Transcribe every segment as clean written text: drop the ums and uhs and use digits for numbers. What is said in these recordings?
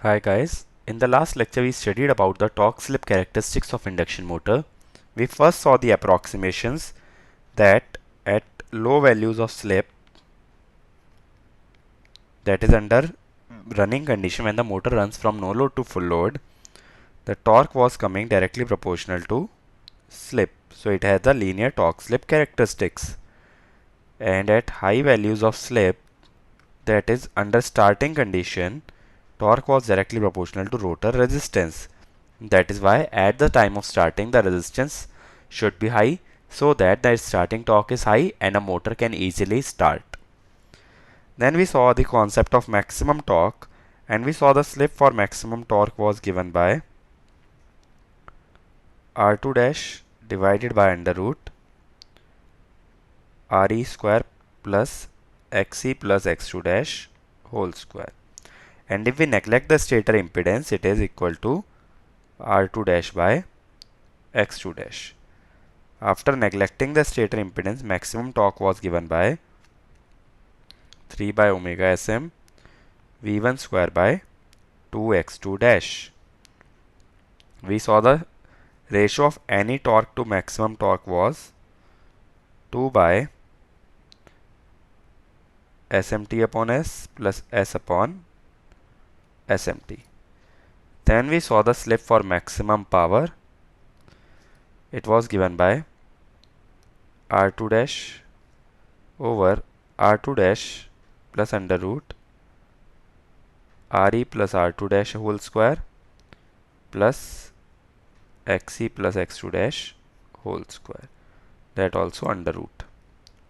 Hi guys, in the last lecture we studied about the torque slip characteristics of induction motor. We first saw the approximations that at low values of slip, that is under running condition when the motor runs from no load to full load, the torque was coming directly proportional to slip. So it has the linear torque slip characteristics. And at high values of slip, that is under starting condition, torque was directly proportional to rotor resistance. That is why at the time of starting the resistance should be high so that the starting torque is high and a motor can easily start. Then we saw the concept of maximum torque and we saw the slip for maximum torque was given by R2 dash divided by under root RE square plus XE plus X2 dash whole square. And if we neglect the stator impedance, it is equal to R2 dash by X2 dash. After neglecting the stator impedance, maximum torque was given by 3 by omega Sm V1 square by 2x2 dash. We saw the ratio of any torque to maximum torque was 2 by SMT upon S plus S upon SMT. Then we saw the slip for maximum power. It was given by R2 dash over R2 dash plus under root RE plus R2 dash whole square plus XE plus X2 dash whole square. That also under root.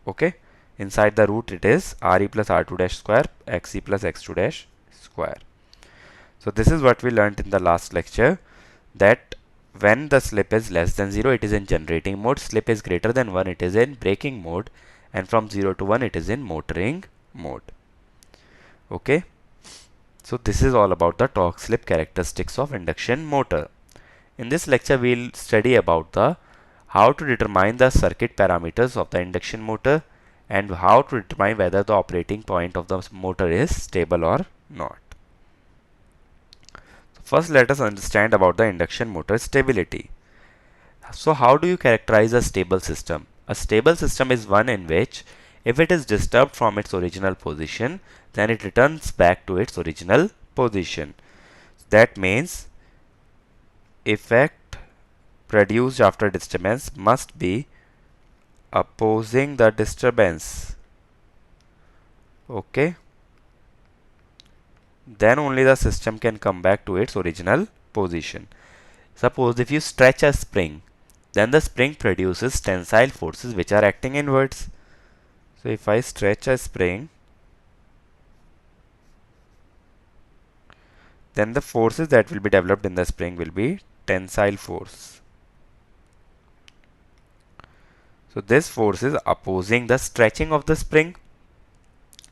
Okay. Inside the root it is RE plus R2 dash square XE plus X2 dash square. So this is what we learnt in the last lecture, that when the slip is less than 0 it is in generating mode, slip is greater than 1 it is in braking mode, and from 0 to 1 it is in motoring mode. Okay. So this is all about the torque slip characteristics of induction motor. In this lecture we will study about the how to determine the circuit parameters of the induction motor and how to determine whether the operating point of the motor is stable or not. First, let us understand about the induction motor stability. So how do you characterize a stable system? A stable system is one in which if it is disturbed from its original position, then it returns back to its original position. That means effect produced after disturbance must be opposing the disturbance. Okay. Then only the system can come back to its original position. Suppose if you stretch a spring, then the spring produces tensile forces which are acting inwards. So if I stretch a spring, then the forces that will be developed in the spring will be tensile force. So this force is opposing the stretching of the spring.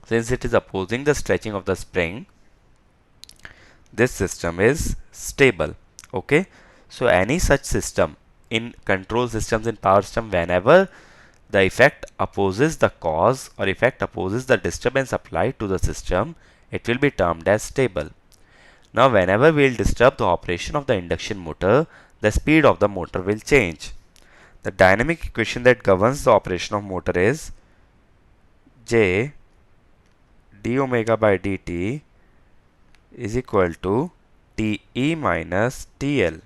Since it is opposing the stretching of the spring, this system is stable. Okay. So any such system in control systems, in power system, whenever the effect opposes the cause or effect opposes the disturbance applied to the system, it will be termed as stable. Now whenever we will disturb the operation of the induction motor, the speed of the motor will change. The dynamic equation that governs the operation of motor is J d omega by dt is equal to Te minus TL.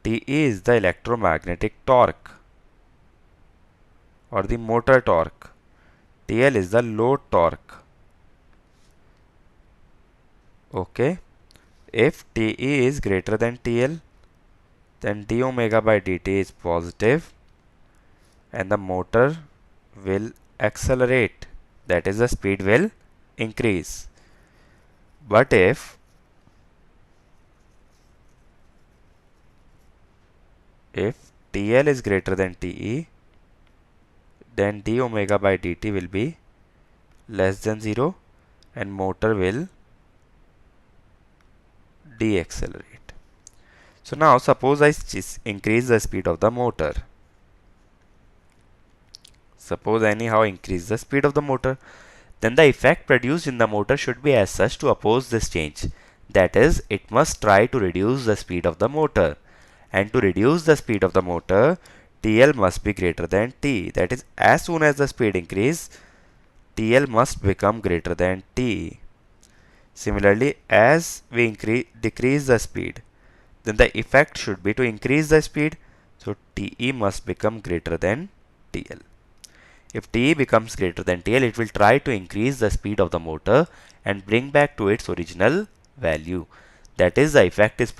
Te is the electromagnetic torque or the motor torque. TL is the load torque. Okay. If Te is greater than TL, then d omega by dt is positive and the motor will accelerate. That is, the speed will increase. But if TL is greater than Te, then d omega by dt will be less than 0 and motor will deaccelerate. So now suppose I increase the speed of the motor. Suppose anyhow increase the speed of the motor, then the effect produced in the motor should be as such to oppose this change. That is, it must try to reduce the speed of the motor. And to reduce the speed of the motor, TL must be greater than T. That is, as soon as the speed increases, TL must become greater than T. Similarly, as we decrease the speed, then the effect should be to increase the speed. So TE must become greater than TL. If TE becomes greater than TL, it will try to increase the speed of the motor and bring back to its original value. That is, the effect is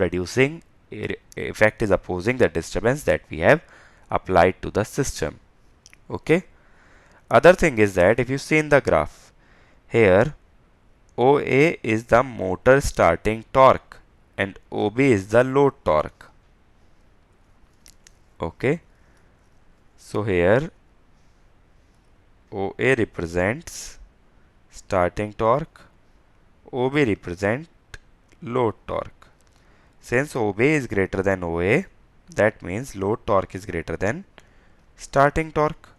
opposing the disturbance that we have applied to the system. Okay. Other thing is that if you see in the graph, here OA is the motor starting torque and OB is the load torque. Okay. So here OA represents starting torque, OB represents load torque. Since OB is greater than OA, that means load torque is greater than starting torque.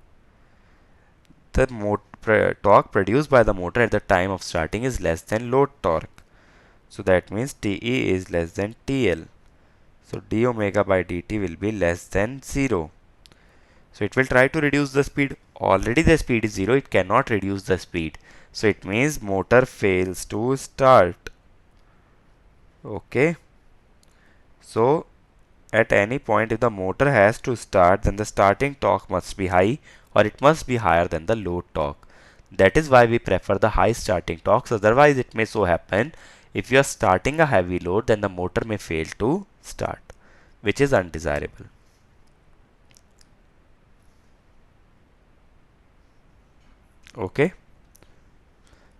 The torque produced by the motor at the time of starting is less than load torque. So that means TE is less than TL. So d omega by dt will be less than 0. So it will try to reduce the speed. Already the speed is 0. It cannot reduce the speed. So it means motor fails to start. Okay. So at any point, if the motor has to start, then the starting torque must be high or it must be higher than the load torque. That is why we prefer the high starting torques. Otherwise, it may so happen if you are starting a heavy load, then the motor may fail to start, which is undesirable. Okay.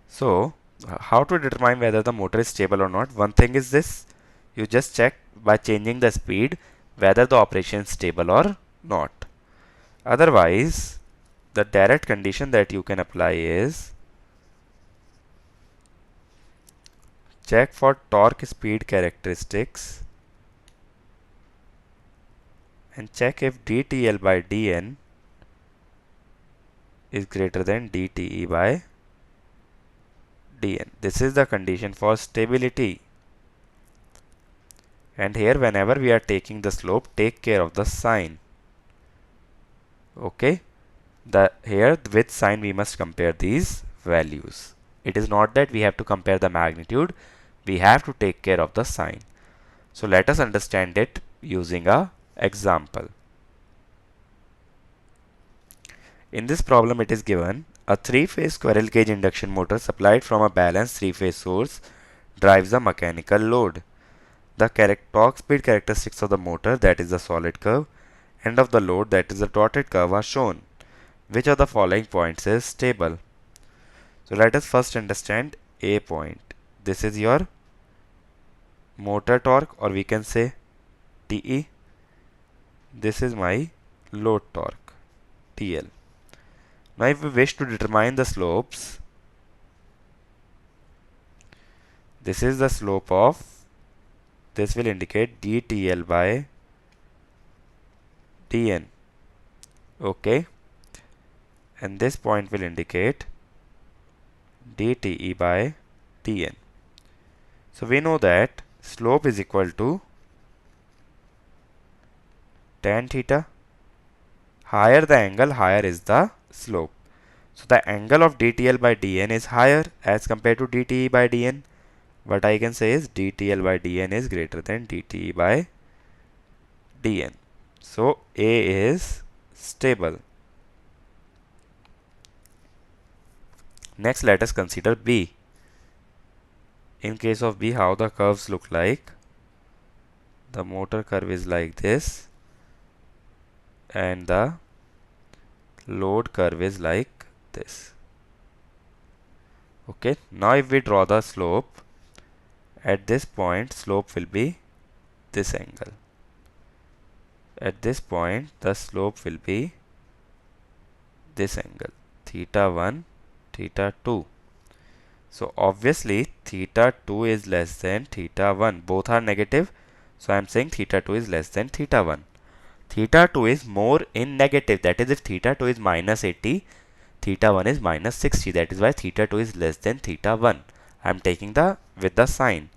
So, how to determine whether the motor is stable or not? One thing is this. You just check by changing the speed whether the operation is stable or not. Otherwise, the direct condition that you can apply is check for torque speed characteristics and check if dTL by dN is greater than dTE by dN. This is the condition for stability. And here, whenever we are taking the slope, take care of the sign. Okay. Here with sign we must compare these values. It is not that we have to compare the magnitude. We have to take care of the sign. So let us understand it using a example. In this problem, it is given a 3-phase squirrel cage induction motor supplied from a balanced 3-phase source drives a mechanical load. The torque speed characteristics of the motor, that is the solid curve, and of the load, that is the dotted curve, are shown. Which of the following points is stable? So let us first understand A point. This is your motor torque, or we can say TE. This is my load torque, TL. Now if we wish to determine the slopes, this is the slope of, this will indicate dTL by dN. Okay. And this point will indicate dTE by dN. So we know that slope is equal to tan theta. Higher the angle, higher is the slope. So the angle of dTL by dN is higher as compared to dTE by dN. What I can say is dTL by dN is greater than dTE by dN. So A is stable. Next, let us consider B. In case of B, how the curves look like. The motor curve is like this and the load curve is like this. Okay. Now if we draw the slope, at this point slope will be this angle. At this point the slope will be this angle, theta 1, theta 2. So obviously theta 2 is less than theta 1. Both are negative. So I am saying theta 2 is less than theta 1. Theta 2 is more in negative. That is, if theta 2 is minus 80, theta 1 is minus 60. That is why theta 2 is less than theta 1. I am taking with the sign.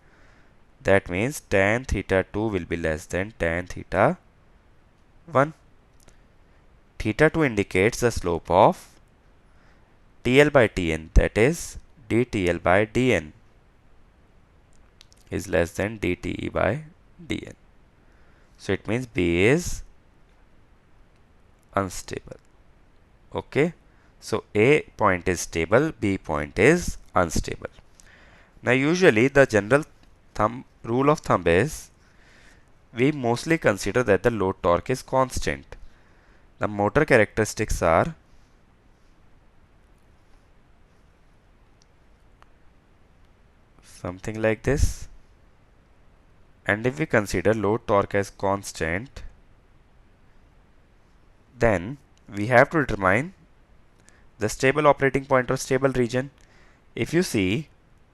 That means tan theta 2 will be less than tan theta 1. Theta 2 indicates the slope of TL by Tn, that is dTL by dn is less than dTe by dn. So it means B is unstable. Okay. So A point is stable, B point is unstable. Now usually the general rule of thumb is we mostly consider that the load torque is constant. The motor characteristics are something like this. And if we consider load torque as constant, then we have to determine the stable operating point or stable region. If you see,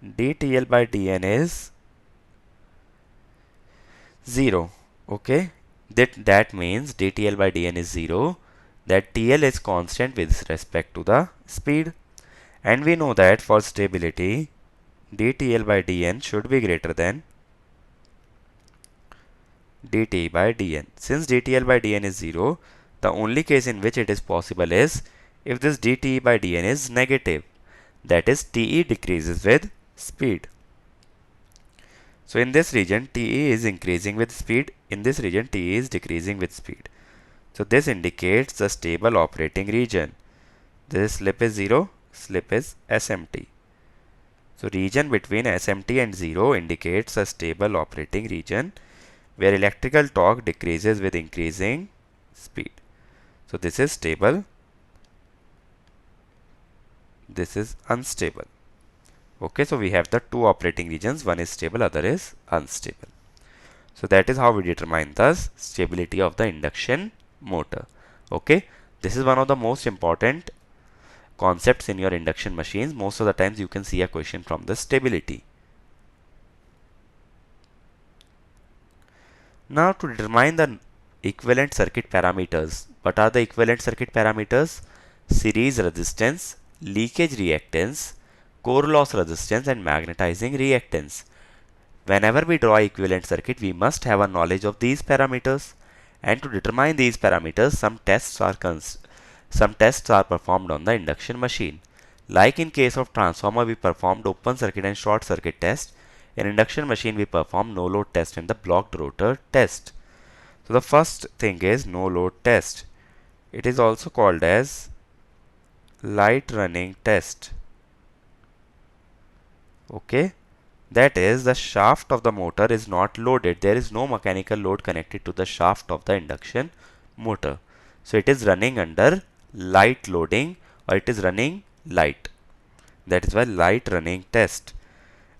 dTL by dn is 0. Okay, that means dTL by dn is 0, that TL is constant with respect to the speed. And we know that for stability, dTL by dn should be greater than dt by dn. Since dTL by dn is 0, the only case in which it is possible is if this dt by dn is negative, that is Te decreases with speed. So in this region Te is increasing with speed, in this region Te is decreasing with speed. So this indicates the stable operating region. This slip is 0, slip is SMT. So region between SMT and 0 indicates a stable operating region where electrical torque decreases with increasing speed. So this is stable, this is unstable. Okay, so we have the two operating regions, one is stable, other is unstable. So that is how we determine the stability of the induction motor. Okay, this is one of the most important concepts in your induction machines. Most of the times you can see a question from the stability. Now to determine the equivalent circuit parameters. What are the equivalent circuit parameters? Series resistance, leakage reactance, core loss resistance and magnetizing reactance. Whenever we draw equivalent circuit, we must have a knowledge of these parameters. And to determine these parameters, some tests are performed on the induction machine. Like in case of transformer, we performed open circuit and short circuit test. In induction machine, we perform no load test and the blocked rotor test. So the first thing is no load test. It is also called as light running test. Okay, that is the shaft of the motor is not loaded. There is no mechanical load connected to the shaft of the induction motor. So it is running under light loading, or it is running light. That is why light running test.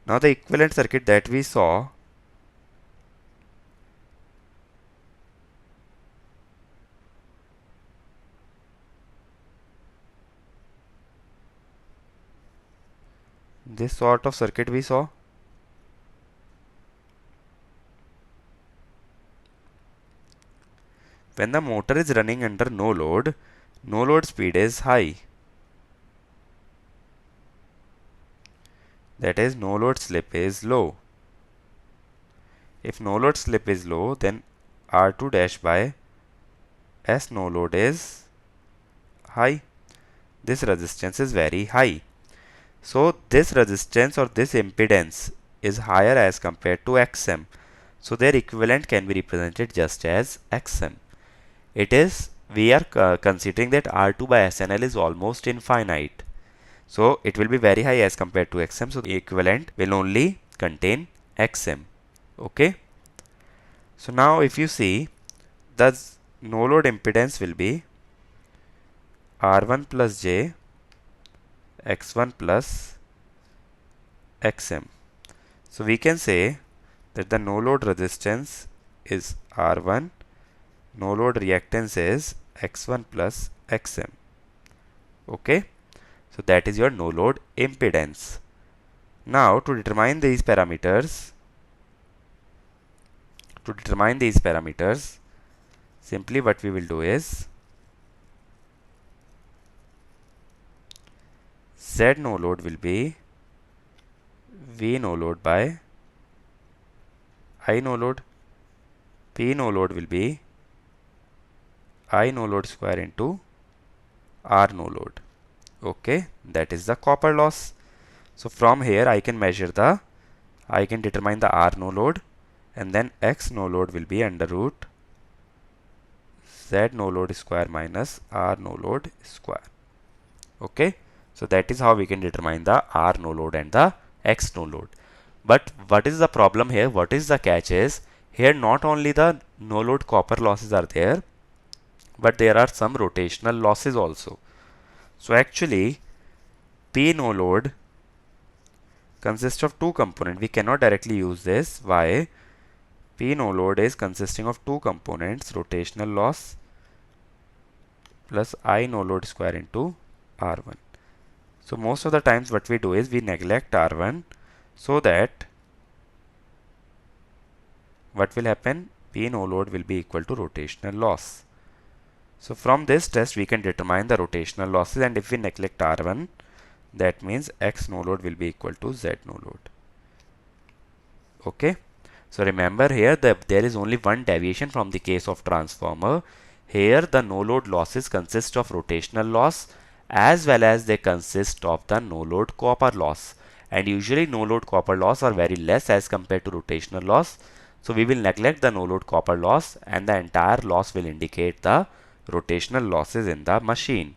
Now the equivalent circuit that we saw, this sort of circuit we saw. When the motor is running under no load speed is high. That is, no load slip is low. If no load slip is low, then R2 dash by S no load is high. This resistance is very high. So this resistance or this impedance is higher as compared to Xm. So their equivalent can be represented just as Xm. It is, we are considering that R2 by SNL is almost infinite. So it will be very high as compared to Xm. So the equivalent will only contain Xm. Okay. So now if you see, the no load impedance will be R1 plus J X1 plus Xm. So we can say that the no load resistance is R1, no load reactance is X1 plus Xm. Okay. So that is your no load impedance. Now to determine these parameters, simply what we will do is Z no load will be V no load by I no load, P no load will be I no load square into R no load. Okay, that is the copper loss. So from here I can determine the R no load, and then X no load will be under root Z no load square minus R no load square. Okay, so that is how we can determine the R no load and the X no load. But what is the problem here? What is the catch is, here not only the no load copper losses are there, but there are some rotational losses also. So actually P no load consists of two components. We cannot directly use this. Why? P no load is consisting of two components, rotational loss plus I no load square into R1. So most of the times what we do is we neglect R1, so that what will happen? P no load will be equal to rotational loss. So from this test we can determine the rotational losses, and if we neglect R1, that means X no load will be equal to Z no load. Okay. So remember here that there is only one deviation from the case of transformer. Here the no load losses consist of rotational loss as well as they consist of the no load copper loss. And usually no load copper loss are very less as compared to rotational loss. So we will neglect the no load copper loss, and the entire loss will indicate the rotational losses in the machine.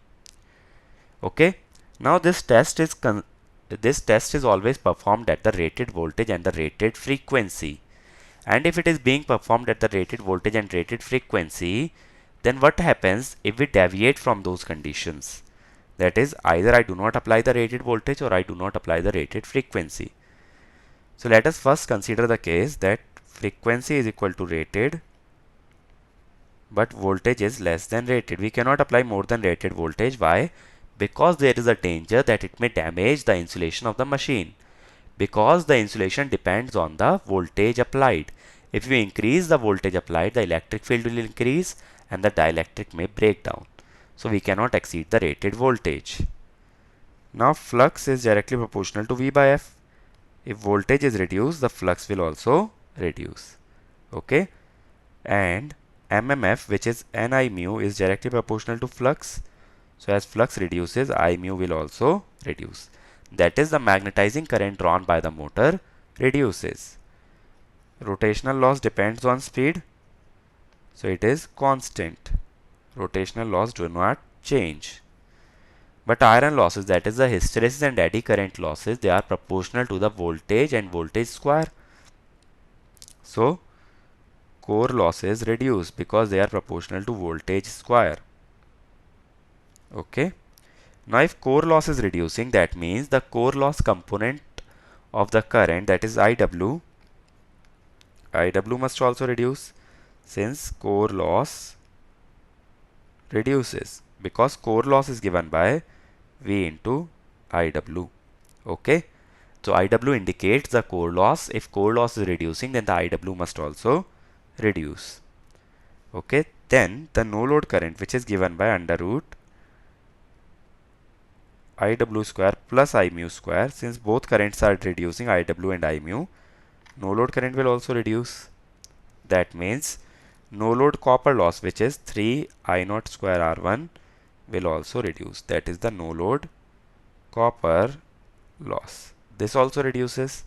Okay. Now this test is always performed at the rated voltage and the rated frequency. And if it is being performed at the rated voltage and rated frequency, then what happens if we deviate from those conditions? That is, either I do not apply the rated voltage or I do not apply the rated frequency. So let us first consider the case that frequency is equal to rated, but voltage is less than rated. We cannot apply more than rated voltage. Why? Because there is a danger that it may damage the insulation of the machine. Because the insulation depends on the voltage applied. If you increase the voltage applied, the electric field will increase and the dielectric may break down. So we cannot exceed the rated voltage. Now flux is directly proportional to V by F. If voltage is reduced, the flux will also reduce. Okay. And MMF, which is Ni mu, is directly proportional to flux. So as flux reduces, I mu will also reduce. That is, the magnetizing current drawn by the motor reduces. Rotational loss depends on speed, so it is constant. Rotational loss do not change. But iron losses, that is the hysteresis and eddy current losses, they are proportional to the voltage and voltage square. So core losses reduce because they are proportional to voltage square. Okay. Now if core loss is reducing, that means the core loss component of the current, that is IW must also reduce, since core loss reduces, because core loss is given by V into IW. Okay. So IW indicates the core loss. If core loss is reducing, then the IW must also reduce. Okay. Then the no load current, which is given by under root IW square plus I mu square, since both currents are reducing, IW and I mu, no load current will also reduce. That means no load copper loss, which is 3 I naught square R1, will also reduce. That is the no load copper loss. This also reduces.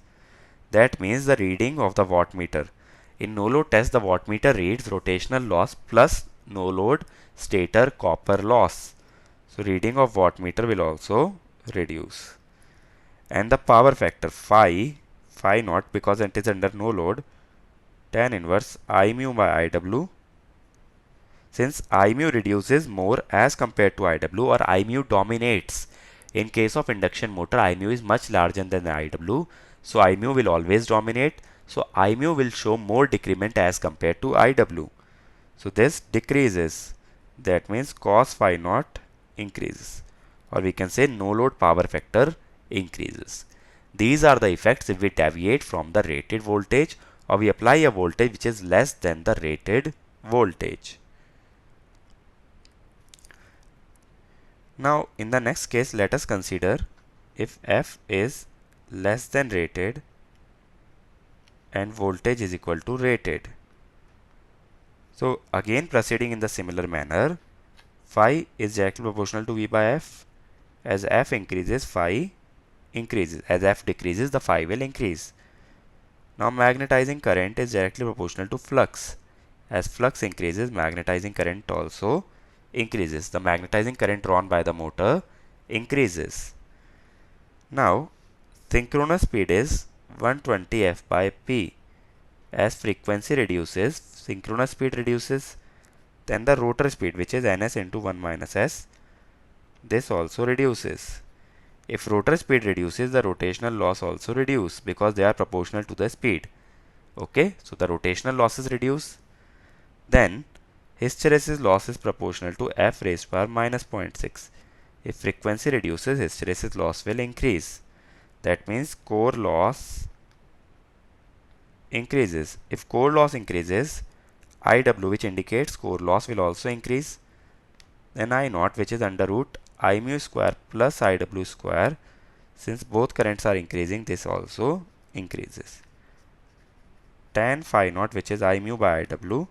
That means the reading of the wattmeter. In no load test, the wattmeter reads rotational loss plus no load stator copper loss. So reading of wattmeter will also reduce. And the power factor phi naught, because it is under no load, tan inverse I mu by IW. Since I mu reduces more as compared to IW, or I mu dominates. In case of induction motor, I mu is much larger than the IW. So I mu will always dominate. So I mu will show more decrement as compared to IW. So this decreases. That means cos phi naught increases, or we can say no load power factor increases. These are the effects if we deviate from the rated voltage or we apply a voltage which is less than the rated voltage. Now in the next case, let us consider if F is less than rated and voltage is equal to rated. So again proceeding in the similar manner, phi is directly proportional to V by F. As F increases, phi increases. As F decreases, the phi will increase. Now magnetizing current is directly proportional to flux. As flux increases, magnetizing current also increases. The magnetizing current drawn by the motor increases. Now synchronous speed is 120 F by P. As frequency reduces, synchronous speed reduces. Then the rotor speed, which is ns into 1 minus s, this also reduces. If rotor speed reduces, the rotational loss also reduces because they are proportional to the speed. Okay, so the rotational losses reduce. Then hysteresis loss is proportional to f raised to power minus 0.6. If frequency reduces, hysteresis loss will increase. That means core loss increases. If core loss increases, IW, which indicates core loss, will also increase. Then I naught, which is under root I mu square plus IW square. Since both currents are increasing, this also increases. Tan phi naught, which is I mu by IW,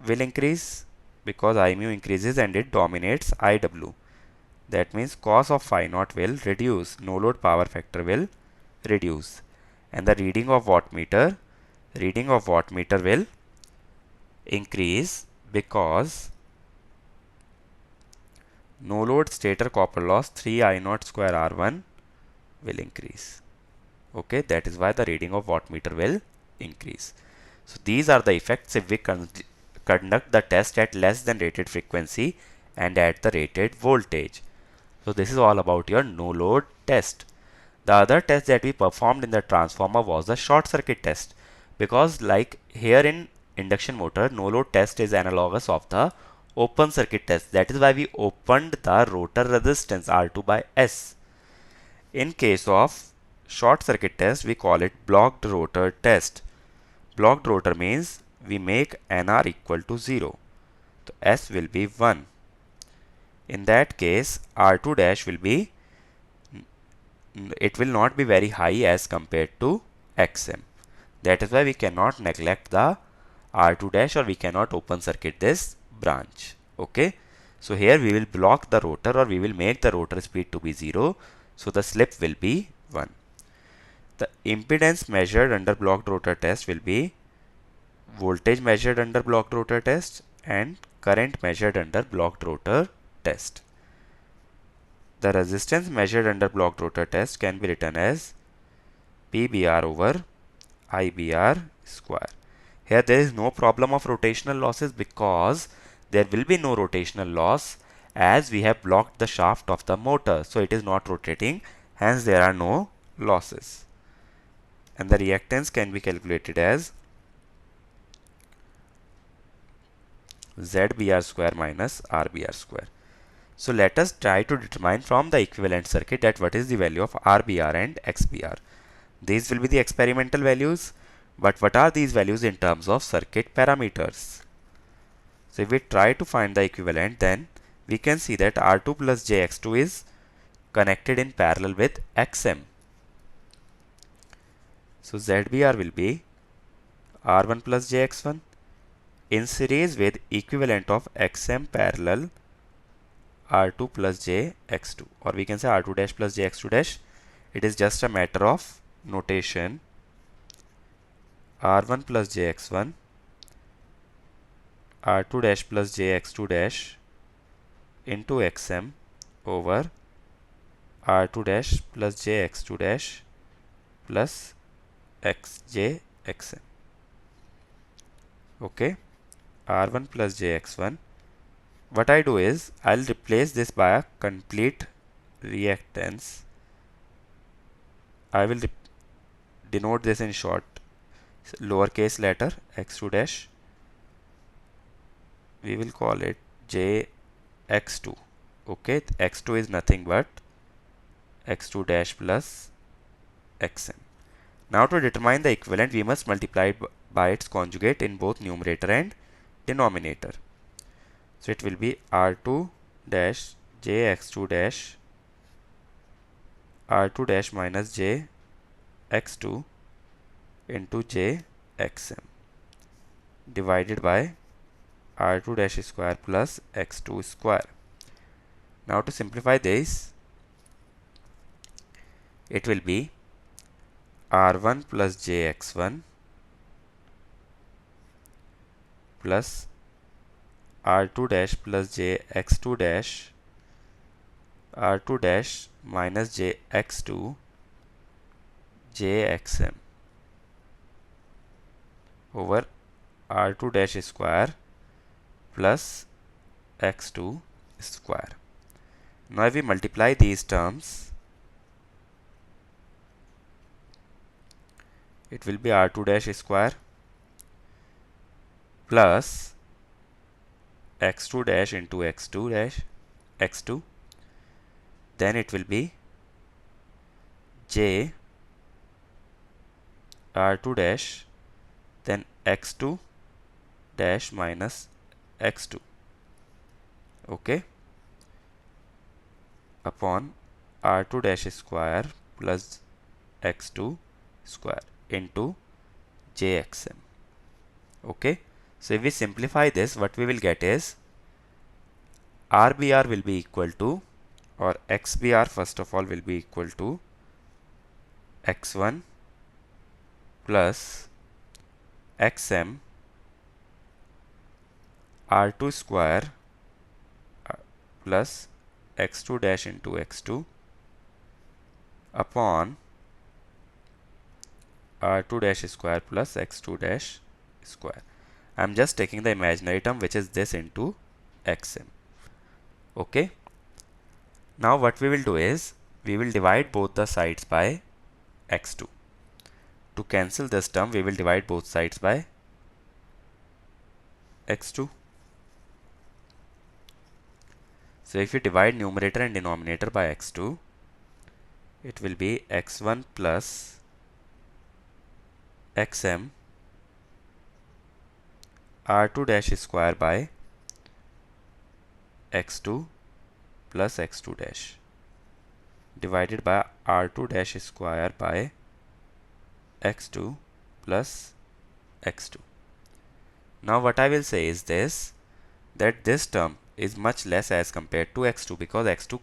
will increase because I mu increases and it dominates IW. That means cos of phi naught will reduce. No load power factor will reduce. And the reading of wattmeter will increase because no load stator copper loss 3 I naught square R1 will increase. Okay, that is why the reading of wattmeter will increase. So these are the effects if we conduct the test at less than rated frequency and at the rated voltage. So this is all about your no load test. The other test that we performed in the transformer was the short circuit test, because like here in induction motor, no load test is analogous of the open circuit test. That is why we opened the rotor resistance R2 by S. In case of short circuit test, we call it blocked rotor test. Blocked rotor means we make NR equal to 0. So S will be 1. In that case, R2 dash will be, it will not be very high as compared to XM. That is why we cannot neglect the R2 dash, or we cannot open circuit this branch. Okay. So here we will block the rotor, or we will make the rotor speed to be 0. So the slip will be 1. The impedance measured under blocked rotor test will be voltage measured under blocked rotor test and current measured under blocked rotor test. The resistance measured under blocked rotor test can be written as PBR over IBR square. Here there is no problem of rotational losses because there will be no rotational loss as we have blocked the shaft of the motor. So it is not rotating, hence there are no losses. And the reactance can be calculated as ZBR square minus RBR square. So let us try to determine from the equivalent circuit that what is the value of RBR and XBR. These will be the experimental values, but what are these values in terms of circuit parameters? So if we try to find the equivalent, then we can see that R2 plus JX2 is connected in parallel with XM. So ZBR will be R1 plus JX1 in series with equivalent of XM parallel R2 plus JX2, or we can say R2 dash plus JX2 dash. It is just a matter of notation. R1 plus JX1 R2 dash plus JX2 dash into XM over R2 dash plus JX2 dash plus XJXM. Okay, R1 plus JX1. What I do is I'll replace this by a complete reactance. I will denote this in short lowercase letter x2 dash. We will call it JX2. Okay, x2 is nothing but x2 dash plus xm. Now to determine the equivalent, we must multiply it by its conjugate in both numerator and denominator. So it will be R2 dash JX2 dash R2 dash minus JX2 into jxm divided by r2 dash square plus x2 square. Now to simplify this, it will be r1 plus jx1 plus r2 dash plus jx2 dash r2 dash minus jx2 jxm over r2 dash square plus x2 square. Now if we multiply these terms, it will be r2 dash square plus x2 dash into x2 dash x2, then it will be j r2 dash then x2 dash minus x2, okay, upon r2 dash square plus x2 square into jxm. Okay, so if we simplify this, what we will get is rbr will be equal to, or xbr first of all will be equal to x1 plus xm r2 square plus x2 dash into x2 upon r2 dash square plus x2 dash square. I am just taking the imaginary term, which is this, into xm. Okay. Now what we will do is, we will divide both the sides by x2. To cancel this term, we will divide both sides by x2. So if you divide numerator and denominator by x2, it will be x1 plus xm r2 dash square by x2 plus x2 dash divided by r2 dash square by x2 plus x2. Now what I will say is this, that this term is much less as compared to x2, because x2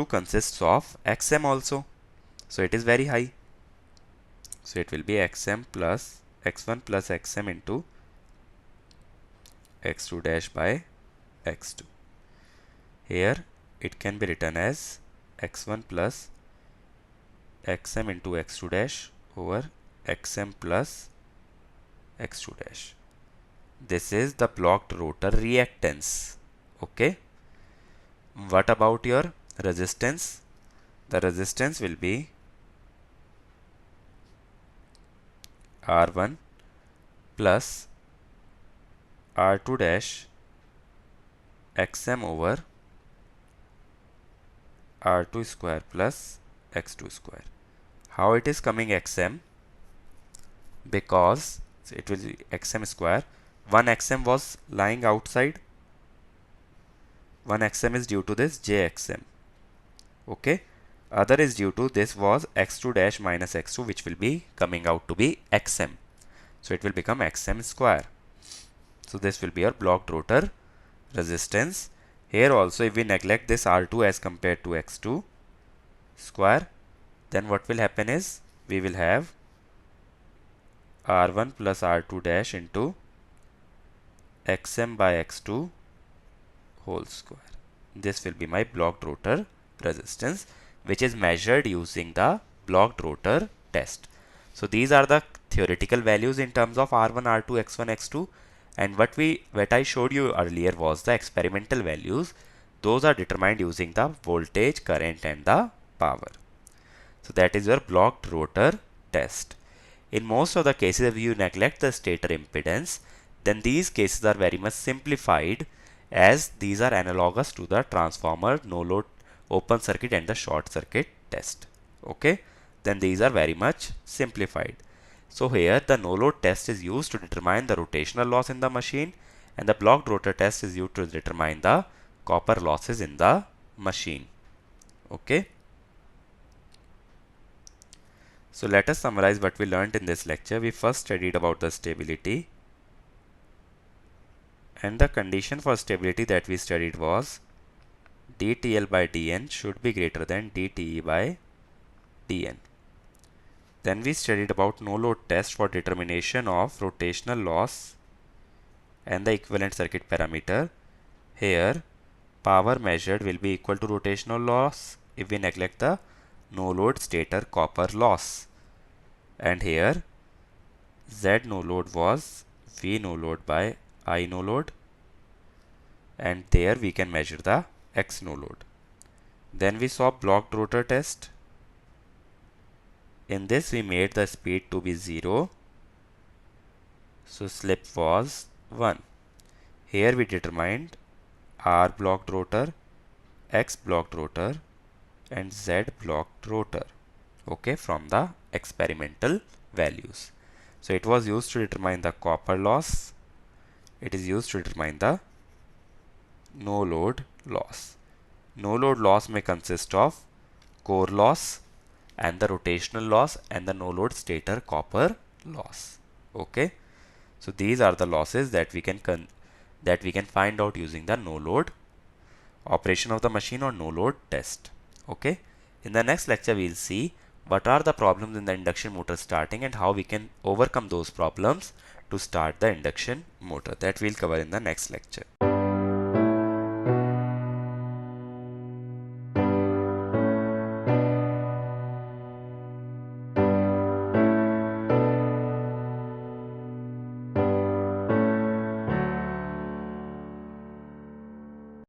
consists of xm also, so it is very high. So it will be xm plus x1 plus xm into x2 dash by x2. Here it can be written as x1 plus xm into x2 dash over xm plus x2 dash. This is the blocked rotor reactance. Okay. What about your resistance? The resistance will be R1 plus R2 dash xm over R2 square plus x2 square. How it is coming xm? Because it will be xm square. One xm was lying outside. One xm is due to this jxm. Okay. Other is due to this was x2 dash minus x2, which will be coming out to be xm. So it will become xm square. So this will be your blocked rotor resistance. Here also, if we neglect this R2 as compared to x2 square, then what will happen is, we will have R1 plus R2 dash into xm by x2 whole square. This will be my blocked rotor resistance, which is measured using the blocked rotor test. So these are the theoretical values in terms of R1, R2, x1, x2, and what I showed you earlier was the experimental values. Those are determined using the voltage, current, and the power. So that is your blocked rotor test. In most of the cases, if you neglect the stator impedance, then these cases are very much simplified, as these are analogous to the transformer, no load, open circuit, and the short circuit test. Okay, then these are very much simplified. So here the no load test is used to determine the rotational loss in the machine, and the blocked rotor test is used to determine the copper losses in the machine. Okay. So let us summarize what we learned in this lecture. We first studied about the stability, and the condition for stability that we studied was dTL by dN should be greater than dTE by dN. Then we studied about no load test for determination of rotational loss and the equivalent circuit parameter. Here power measured will be equal to rotational loss if we neglect the no load stator copper loss, and here Z no load was V no load by I no load, and there we can measure the X no load. Then we saw blocked rotor test. In this we made the speed to be 0, so slip was 1. Here we determined R blocked rotor, X blocked rotor and Z blocked rotor, okay, from the experimental values. So it was used to determine the copper loss, it is used to determine the no load loss. No load loss may consist of core loss and the rotational loss and the no load stator copper loss, okay. So these are the losses that we can find out using the no load operation of the machine or no load test, okay. In the next lecture we will see what are the problems in the induction motor starting and how we can overcome those problems to start the induction motor. That we'll cover in the next lecture.